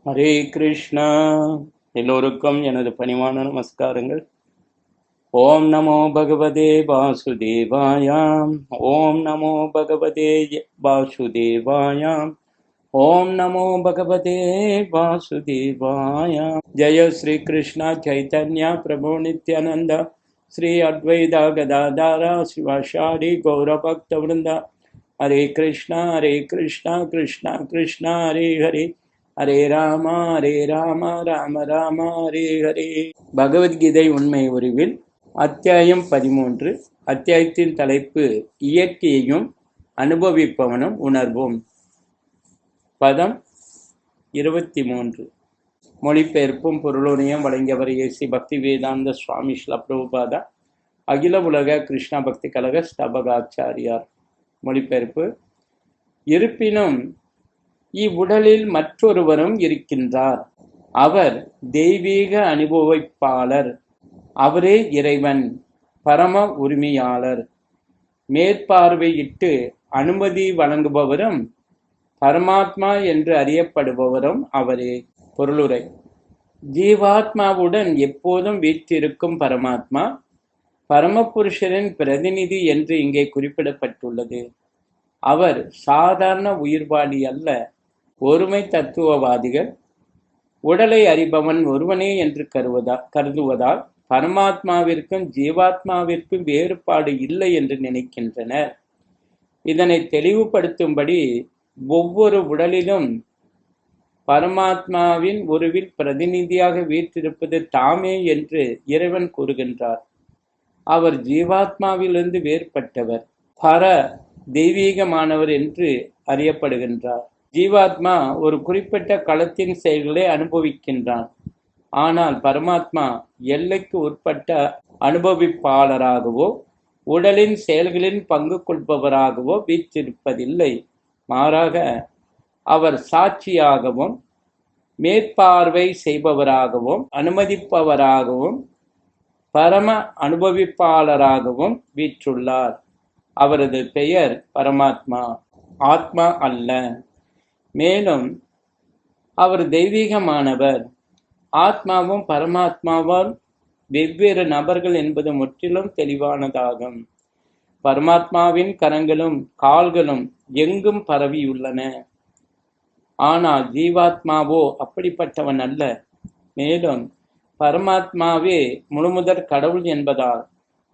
ஹரே கிருஷ்ணா. எல்லோருக்கும் எனது பணிவான நமஸ்காரங்கள். ஓம் நமோ பகவதே வாசுதேவாயாம். ஓம் நமோ பகவதே வாசுதேவாயாம். ஓம் நமோ பகவதே வாசுதேவாயாம். ஜெய ஸ்ரீ கிருஷ்ணா சைதன்யா பிரபு நித்யானந்தா ஸ்ரீ அத்வைதா கதாதாரா சிவாஷாரி கௌரபக்த விருந்தா. ஹரே கிருஷ்ணா கிருஷ்ணா கிருஷ்ணா ஹரே ஹரே, ஹரே ராமா ராம ராம ஹரே ஹரே. பகவத்கீதை உண்மை உருவில் அத்தியாயம் 13. அத்தியாயத்தின் தலைப்பு இயற்கையையும் அனுபவிப்பவனும் உணர்வோம். பதம் 23. மொழிபெயர்ப்பும் பொருளுரையும் வழங்கியவர் ஏசி பக்தி வேதாந்த சுவாமி ஸ்ரீல பிரபுபாதா, அகில உலக கிருஷ்ண பக்தி கழக ஸ்தாபகாச்சாரியார். மொழிபெயர்ப்பு: இருப்பினும் இவ்வுடலில் மற்றொருவரும் இருக்கின்றார். அவர் தெய்வீக அனுபவிப்பாளர். அவரே இறைவன், பரம உரிமையாளர். மேற்பார்வையிட்டு அனுமதி வழங்குபவரும் பரமாத்மா என்று அறியப்படுபவரும் அவரே. பொருளுரை: ஜீவாத்மாவுடன் எப்போதும் வீற்றிருக்கும் பரமாத்மா பரமபுருஷரின் பிரதிநிதி என்று இங்கே குறிப்பிடப்பட்டுள்ளது. அவர் சாதாரண உயிர்வாளி அல்ல. ஒருமை தத்துவவாதிகள் உடலை அறிபவன் ஒருவனே என்று கருதுவதால் பரமாத்மாவிற்கும் ஜீவாத்மாவிற்கும் வேறுபாடு இல்லை என்று நினைக்கின்றனர். இதனை தெளிவுபடுத்தும்படி ஒவ்வொரு உடலிலும் பரமாத்மாவின் உருவில் பிரதிநிதியாக வீற்றிருப்பது தாமே என்று இறைவன் கூறுகின்றார். அவர் ஜீவாத்மாவிலிருந்து வேறுபட்டவர், பர தெய்வீகமானவர் என்று அறியப்படுகின்றார். ஜீவாத்மா ஒரு குறிப்பிட்ட களத்தின் செயல்களை அனுபவிக்கின்றான். ஆனால் பரமாத்மா எல்லைக்கு உட்பட்ட அனுபவிப்பாளராகவோ உடலின் செயல்களின் பங்கு கொள்பவராகவோ வீற்றிருப்பதில்லை. மாறாக அவர் சாட்சியாகவும் மேற்பார்வை செய்பவராகவும் அனுமதிப்பவராகவும் பரம அனுபவிப்பாளராகவும் வீற்றுள்ளார். அவரது பெயர் பரமாத்மா, ஆத்மா அல்ல. மேலும் அவர் தெய்வீகமானவர். ஆத்மாவும் பரமாத்மாவும் வெவ்வேறு நபர்கள் என்பது முற்றிலும் தெளிவானதாகும். பரமாத்மாவின் கரங்களும் கால்களும் எங்கும் பரவியுள்ளன. ஆனால் ஜீவாத்மாவோ அப்படிப்பட்டவன் அல்ல. மேலும் பரமாத்மாவே முழுமுதற் கடவுள் என்பதால்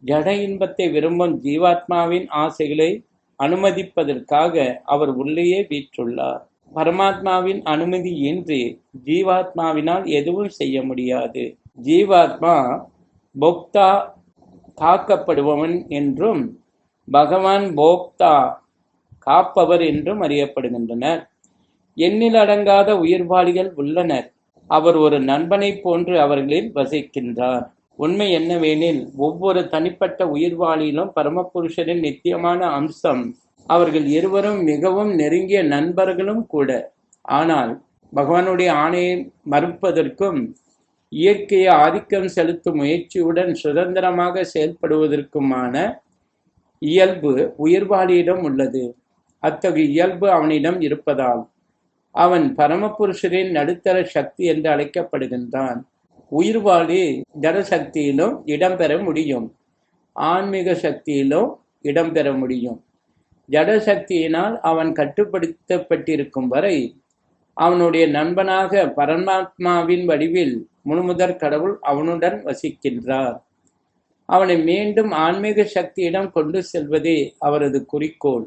ஜட இன்பத்தை விரும்பும் ஜீவாத்மாவின் ஆசைகளை அனுமதிப்பதற்காக அவர் உள்ளேயே வீற்றுள்ளார். பரமாத்மாவின் அனுமதியின்றி ஜீவாத்மாவினால் எதுவும் செய்ய முடியாது. ஜீவாத்மா போக்தா, காக்கப்படுபவன் என்றும் பகவான் போக்தா, காப்பவர் என்றும் அறியப்படுகின்றனர். எண்ணில் அடங்காத உயிர்வாளிகள் உள்ளனர். அவர் ஒரு நண்பனை போன்று அவர்களில் வசிக்கின்றார். உண்மை என்னவெனில் ஒவ்வொரு தனிப்பட்ட உயிர்வாளியிலும் பரமபுருஷரின் நித்தியமான அம்சம். அவர்கள் இருவரும் மிகவும் நெருங்கிய நண்பர்களும் கூட. ஆனால் பகவானுடைய ஆணையை மறுப்பதற்கும் இயற்கையை ஆதிக்கம் செலுத்தும் முயற்சியுடன் சுதந்திரமாக செயல்படுவதற்குமான இயல்பு உயிர்வாளியிடம் உள்ளது. அத்தகைய இயல்பு அவனிடம் இருப்பதால் அவன் பரமபுருஷரின் நடுத்தர சக்தி என்று அழைக்கப்படுகின்றான். உயிர்வாளி ஜடசக்தியிலும் இடம்பெற முடியும், ஆன்மீக சக்தியிலும் இடம்பெற முடியும். ஜடசக்தியினால் அவன் கட்டுப்படுத்தப்பட்டிருக்கும் வரை அவனுடைய நண்பனாக பரமாத்மாவின் வடிவில் முழுமுதற் கடவுள் அவனுடன் வசிக்கின்றார். அவனை மீண்டும் ஆன்மீக சக்தியிடம் கொண்டு செல்வதே அவரது குறிக்கோள்.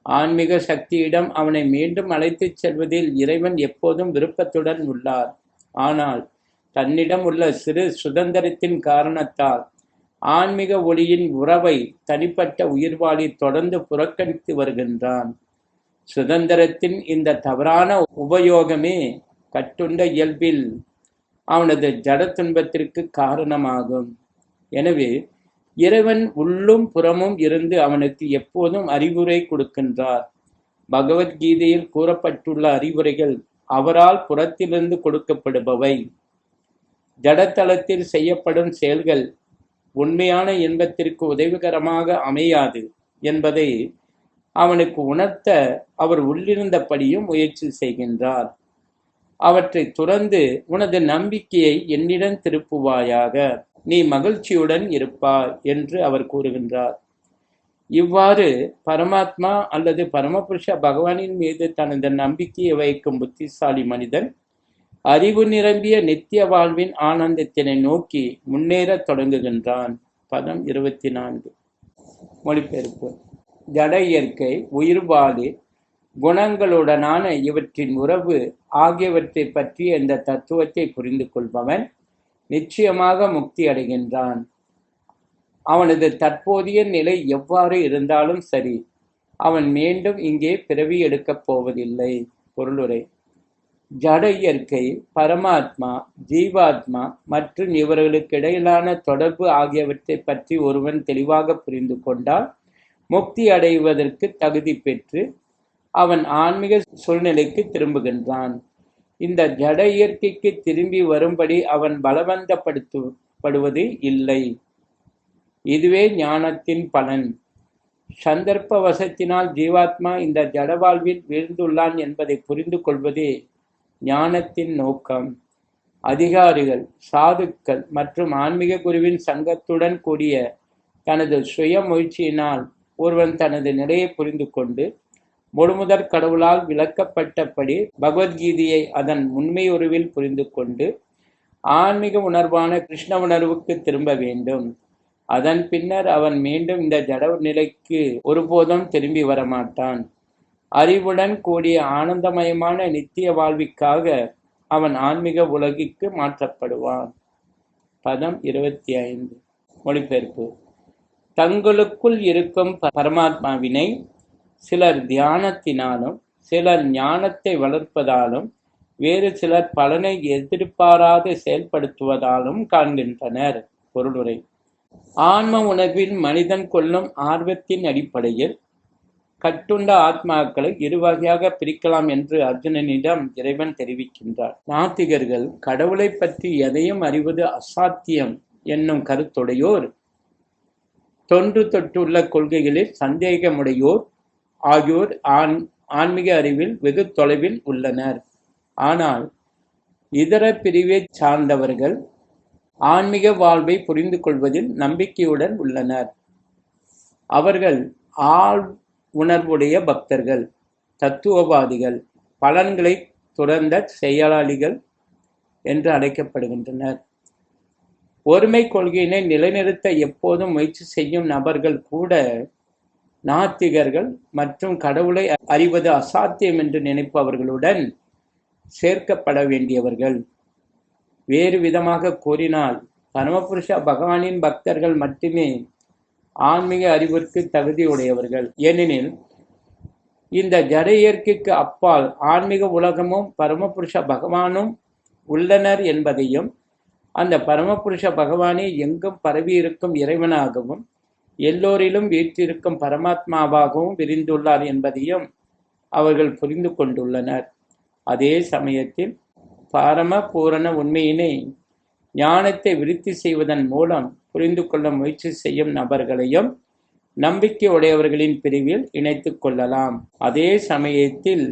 ஆன்மீக சக்தியிடம் அவனை மீண்டும் அழைத்துச் செல்வதில் இறைவன் எப்போதும் விருப்பத்துடன் உள்ளார். ஆனால் தன்னிடம் உள்ள சிறு சுதந்திரத்தின் காரணத்தால் ஆன்மீக ஒளியின் உறவை தனிப்பட்ட உயிர்வாளி தொடர்ந்து புறக்கணித்து வருகின்றான். சுதந்திரத்தின் இந்த தவறான உபயோகமே கட்டுண்ட இயல்பில் அவனது ஜட துன்பத்திற்கு காரணமாகும். எனவே இறைவன் உள்ளும் புறமும் இருந்து அவனுக்கு எப்போதும் அறிவுரை கொடுக்கின்றார். பகவத்கீதையில் கூறப்பட்டுள்ள அறிவுரைகள் அவரால் புறத்திலிருந்து கொடுக்கப்படுபவை. ஜடத்தளத்தில் செய்யப்படும் செயல்கள் உண்மையான இன்பத்திற்கு உதவிகரமாக அமையாது என்பதை அவனுக்கு உணர்த்த அவர் உள்ளிருந்தபடியும் முயற்சி செய்கின்றார். அவற்றை துறந்து உனது நம்பிக்கையை என்னிடம் திருப்புவாயாக, நீ மகிழ்ச்சியுடன் இருப்பாய் என்று அவர் கூறுகின்றார். இவ்வாறு பரமாத்மா அல்லது பரமபுருஷ பகவானின் மீது தனது நம்பிக்கையை வைக்கும் புத்திசாலி மனிதன் அறிவு நிரம்பிய நித்திய வாழ்வின் ஆனந்தத்தினை நோக்கி முன்னேறத் தொடங்குகின்றான். பதம் 24. மொழிபெயர்ப்பு. ஜட இயற்கை, உயிர்வாழி, குணங்களுடனான இவற்றின் உறவு ஆகியவற்றை பற்றிய இந்த தத்துவத்தை புரிந்து கொள்பவன் நிச்சயமாக முக்தி அடைகின்றான். அவனது தற்போதைய நிலை எவ்வாறு இருந்தாலும் சரி, அவன் மீண்டும் இங்கே பிறவி எடுக்கப் போவதில்லை. பொருளுரை. ஜட இயற்கை, பரமாத்மா, ஜீவாத்மா மற்றும் இவர்களுக்கு இடையிலான தொடர்பு ஆகியவற்றை பற்றி ஒருவன் தெளிவாக புரிந்து கொண்டால் முக்தி அடைவதற்கு தகுதி பெற்று அவன் ஆன்மீக சூழ்நிலைக்கு திரும்புகின்றான். இந்த ஜட இயற்கைக்கு திரும்பி வரும்படி அவன் பலவந்தப்படுத்தப்படுவது இல்லை. இதுவே ஞானத்தின் பலன். சந்தர்ப்ப வசத்தினால் ஜீவாத்மா இந்த ஜட வாழ்வில் வீழ்ந்துள்ளான் என்பதை புரிந்து கொள்வதே ஞானத்தின் நோக்கம். அதிகாரிகள், சாதுக்கள் மற்றும் ஆன்மீக குருவின் சங்கத்துடன் கூடிய தனது சுய முயற்சியினால் ஒருவன் தனது நிலையை புரிந்து கொண்டு முழுமுதற் கடவுளால் விளக்கப்பட்டபடி பகவத்கீதையை அதன் உண்மையுருவில் புரிந்து கொண்டு ஆன்மீக உணர்வான கிருஷ்ண உணர்வுக்கு திரும்ப வேண்டும். அதன் பின்னர் அவன் மீண்டும் இந்த ஜட நிலைக்கு ஒருபோதும் திரும்பி வரமாட்டான். அறிவுடன் கூடிய ஆனந்தமயமான நித்திய வாழ்விற்காக அவன் ஆன்மீக உலகிற்கு மாற்றப்படுவான். பதம் 25. மொழிபெயர்ப்பு. தங்களுக்குள் இருக்கும் பரமாத்மாவினை சிலர் தியானத்தினாலும் சிலர் ஞானத்தை வளர்ப்பதாலும் வேறு சிலர் பலனை எதிர்பாராது செயல்படுத்துவதாலும் காண்கின்றனர். பொருளுரை. ஆன்ம உணர்வில் மனிதன் கொள்ளும் ஆர்வத்தின் அடிப்படையில் கட்டுண்ட ஆத்மாக்களை இரு வகையாக பிரிக்கலாம் என்று அர்ஜுனனிடம் இறைவன் தெரிவிக்கின்றார். நாத்திகர்கள் கடவுளை பற்றி எதையும் அறிவது அசாத்தியம் என்னும் கருத்துடையோர், தொன்று தொட்டுள்ள கொள்கைகளில் சந்தேகமுடையோர் ஆகியோர் ஆன்மீக அறிவில் வெகு தொலைவில் உள்ளனர். ஆனால் இதர பிரிவை சார்ந்தவர்கள் ஆன்மீக வாழ்வை புரிந்து கொள்வதில் நம்பிக்கையுடன் உள்ளனர். அவர்கள் ஆள் உணர்வுடைய பக்தர்கள், தத்துவவாதிகள், பலன்களை துறந்த செயலாளிகள் என்று அழைக்கப்படுகின்றனர். ஒருமை கொள்கையினை நிலைநிறுத்த எப்போதும் முயற்சி செய்யும் நபர்கள் கூட நாத்திகர்கள் மற்றும் கடவுளை அறிவது அசாத்தியம் என்று நினைப்பவர்களுடன் சேர்க்கப்பட வேண்டியவர்கள். வேறு விதமாக கூறினால், பரமபுருஷ பகவானின் பக்தர்கள் மட்டுமே ஆன்மீக அறிவிற்கு தகுதியுடையவர்கள். ஏனெனில் இந்த ஜட இயற்கைக்கு அப்பால் ஆன்மீக உலகமும் பரமபுருஷ பகவானும் உள்ளனர் என்பதையும், அந்த பரமபுருஷ பகவானே எங்கும் பரவியிருக்கும் இறைவனாகவும் எல்லோரிலும் வீற்றிருக்கும் பரமாத்மாவாகவும் விரிந்துள்ளார் என்பதையும் அவர்கள் புரிந்து கொண்டுள்ளனர். அதே சமயத்தில் பரம பூரண உண்மையினை ஞானத்தை விருத்தி செய்வதன் மூலம் புரிந்து கொள்ள முயற்சி செய்யும் நபர்களையும் நம்பிக்கை உடையவர்களின் பிரிவில் இணைத்துக் கொள்ளலாம். அதே சமயத்தில்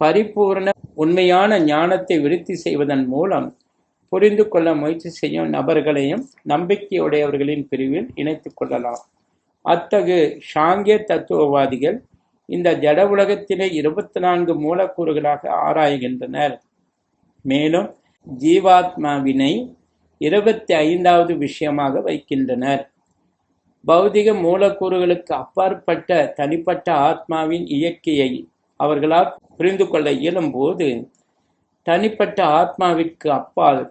பரிபூர்ண உண்மையான ஞானத்தை விருத்தி செய்வதன் மூலம் புரிந்து கொள்ள முயற்சி செய்யும் நபர்களையும் நம்பிக்கையுடையவர்களின் பிரிவில் இணைத்துக் கொள்ளலாம். அத்தகு சாங்கிய தத்துவவாதிகள் இந்த ஜட உலகத்திலே 24 மூலக்கூறுகளாக ஆராய்கின்றனர். மேலும் ஜீவாத்மாவினை 25வது விஷயமாக வைக்கின்றனர். பௌதிக மூலக்கூறுகளுக்கு அப்பாற்பட்ட தனிப்பட்ட ஆத்மாவின் இயற்கையை அவர்களால் புரிந்து கொள்ள இயலும் போது, தனிப்பட்ட ஆத்மாவிற்கு அப்பால்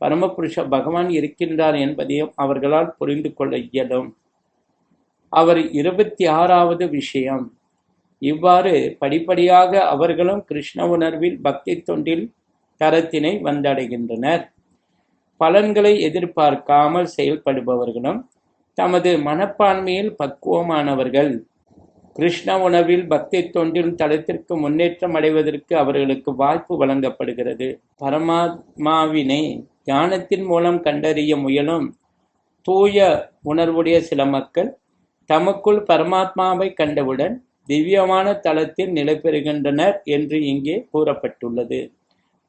பரமபுருஷ பகவான் இருக்கின்றார் என்பதையும் அவர்களால் புரிந்து கொள்ள இயலும். அவர் 26வது விஷயம். இவ்வாறு படிப்படியாக அவர்களும் கிருஷ்ண உணர்வில் பக்தி தொண்டில் தரத்தினை வந்தடைகின்றனர். பலன்களை எதிர்பார்க்காமல் செயல்படுபவர்களும் தமது மனப்பான்மையில் பக்குவமானவர்கள். கிருஷ்ண உணர்வில் பக்தி தொண்டில் தளத்திற்கு முன்னேற்றம் அடைவதற்கு அவர்களுக்கு வாய்ப்பு வழங்கப்படுகிறது. பரமாத்மாவினை ஞானத்தின் மூலம் கண்டறிய முயலும் தூய உணர்வுடைய சில மக்கள் தமக்குள் பரமாத்மாவை கண்டவுடன் திவ்யமான தளத்தில் நிலை பெறுகின்றனர் என்று இங்கே கூறப்பட்டுள்ளது.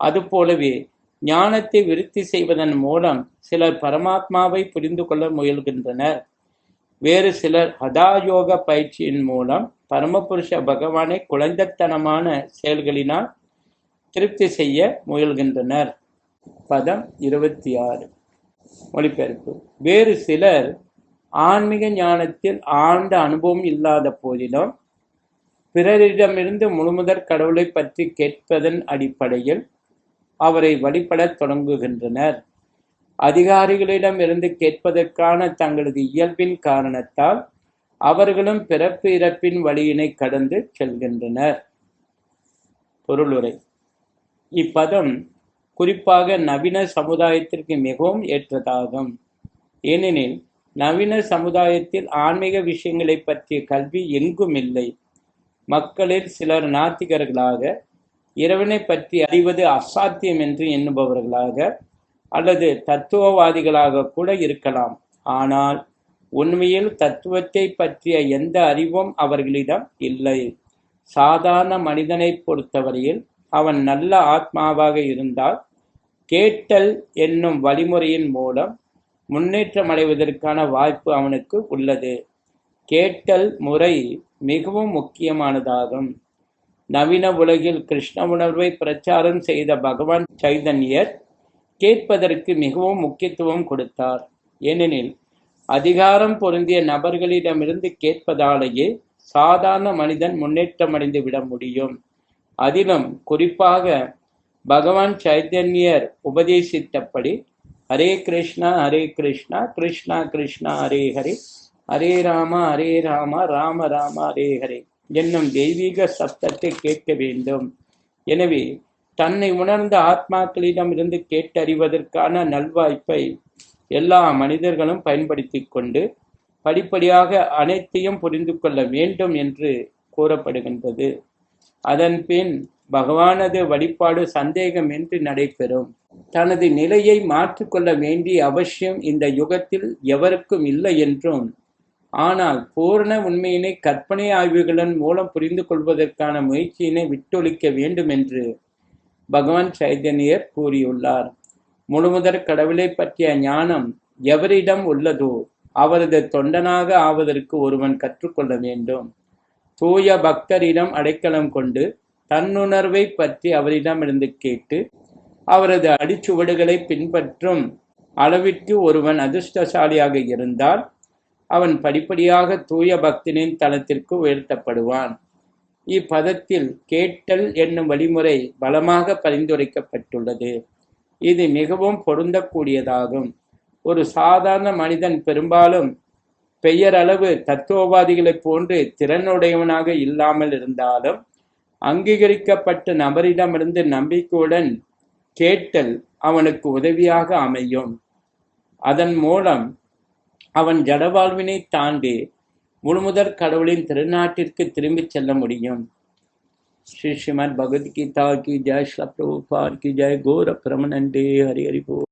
அதுபோலவே ஞானத்தை விருத்தி செய்வதன் மூலம் சிலர் பரமாத்மாவை புரிந்து கொள்ள முயல்கின்றனர். வேறு சிலர் ஹதாயோக பயிற்சியின் மூலம் பரமபுருஷ பகவானை குழந்தைத்தனமான செயல்களினால் திருப்தி செய்ய முயல்கின்றனர். பதம் 26. மொழிபெயர்ப்பு. வேறு சிலர் ஆன்மீக ஞானத்தில் ஆழ்ந்த அனுபவம் இல்லாத போதிலும் பிறரிடமிருந்து முழுமுதற் கடவுளை பற்றி கேட்பதன் அடிப்படையில் அவரை வழிபடத் தொடங்குகின்றனர். அதிகாரிகளிடம் இருந்து கேட்பதற்கான தங்களது இயல்பின் காரணத்தால் அவர்களும் பிறப்பு இறப்பின் வழியினை கடந்து செல்கின்றனர். பொருளுரை. இப்பதம் குறிப்பாக நவீன சமுதாயத்திற்கு மிகவும் ஏற்றதாகும். ஏனெனில் நவீன சமுதாயத்தில் ஆன்மீக விஷயங்களை பற்றிய கல்வி எங்கும் இல்லை. மக்களில் சிலர் நாத்திகர்களாக, இறைவனை பற்றி அறிவது அசாத்தியம் என்று எண்ணுபவர்களாக அல்லது தத்துவவாதிகளாக கூட இருக்கலாம். ஆனால் உண்மையில் தத்துவத்தை பற்றிய எந்த அறிவும் அவர்களிடம் இல்லை. சாதாரண மனிதனை பொறுத்தவரையில் அவன் நல்ல ஆத்மாவாக இருந்தால் கேட்டல் என்னும் வழிமுறையின் மூலம் முன்னேற்றம் அடைவதற்கான வாய்ப்பு அவனுக்கு உள்ளது. கேட்டல் முறை மிகவும் முக்கியமானதாகும். நவீன உலகில் கிருஷ்ண உணர்வை பிரச்சாரம் செய்த பகவான் சைதன்யர் கேட்பதற்கு மிகவும் முக்கியத்துவம் கொடுத்தார். ஏனெனில் அதிகாரம் பொருந்திய நபர்களிடமிருந்து கேட்பதாலேயே சாதாரண மனிதன் முன்னேற்றம் அடைந்து விட முடியும். அதிலும் குறிப்பாக பகவான் சைதன்யர் உபதேசித்தபடி ஹரே கிருஷ்ணா கிருஷ்ணா கிருஷ்ணா ஹரே ஹரே, ஹரே ராம ராம ராம ஹரே ஹரே என்னும் தெய்வீக சப்தத்தை கேட்க வேண்டும். எனவே தன்னை உணர்ந்த ஆத்மாக்களிடம் இருந்து கேட்டறிவதற்கான நல்வாய்ப்பை எல்லா மனிதர்களும் பயன்படுத்தி கொண்டு படிப்படியாக அனைத்தையும் புரிந்து கொள்ள வேண்டும் என்று கூறப்படுகின்றது. அதன் பின் பகவானது வழிபாடு சந்தேகமின்றி நடைபெறும். தனது நிலையை மாற்றிக்கொள்ள வேண்டிய அவசியம் இந்த யுகத்தில் எவருக்கும் இல்லை என்றும், ஆனால் பூரண உண்மையினை கற்பனை ஆய்வுகளின் மூலம் புரிந்து கொள்வதற்கான முயற்சியினை விட்டொழிக்க வேண்டும் என்று பகவான் சைதன்யர் கூறியுள்ளார். முழுமுதற் கடவுளை பற்றிய ஞானம் எவரிடம் உள்ளதோ அவரது தொண்டனாக ஆவதற்கு ஒருவன் கற்றுக்கொள்ள வேண்டும். தூய பக்தரிடம் அடைக்கலம் கொண்டு தன்னுணர்வை பற்றி அவரிடமிருந்து கேட்டு அவரது அடிச்சுவடுகளை பின்பற்றும் அளவிற்கு ஒருவன் அதிர்ஷ்டசாலியாக இருந்தால் அவன் படிப்படியாக தூய பக்தனின் தளத்திற்கு உயர்த்தப்படுவான். இப்பதத்தில் கேட்டல் என்னும் வழிமுறை பலமாக பரிந்துரைக்கப்பட்டுள்ளது. இது மிகவும் பொருந்தக்கூடியதாகும். ஒரு சாதாரண மனிதன் பெரும்பாலும் பெயரளவு தத்துவவாதிகளைப் போன்று திறனுடையவனாக இல்லாமல் இருந்தாலும் அங்கீகரிக்கப்பட்ட நபரிடமிருந்து நம்பிக்கையுடன் கேட்டல் அவனுக்கு உதவியாக அமையும். அதன் மூலம் அவன் ஜடவாழ்வினை தாண்டி முழுமுதற் கடவுளின் திருநாட்டிற்கு திரும்பிச் செல்ல முடியும். ஸ்ரீ ஸ்ரீமத் பகவத்கீதா கி ஜெய், ஸ்ரீ பிரபுபாத் கி ஜெய். கௌர பிரமநண்டே. ஹரி ஹரி போல்.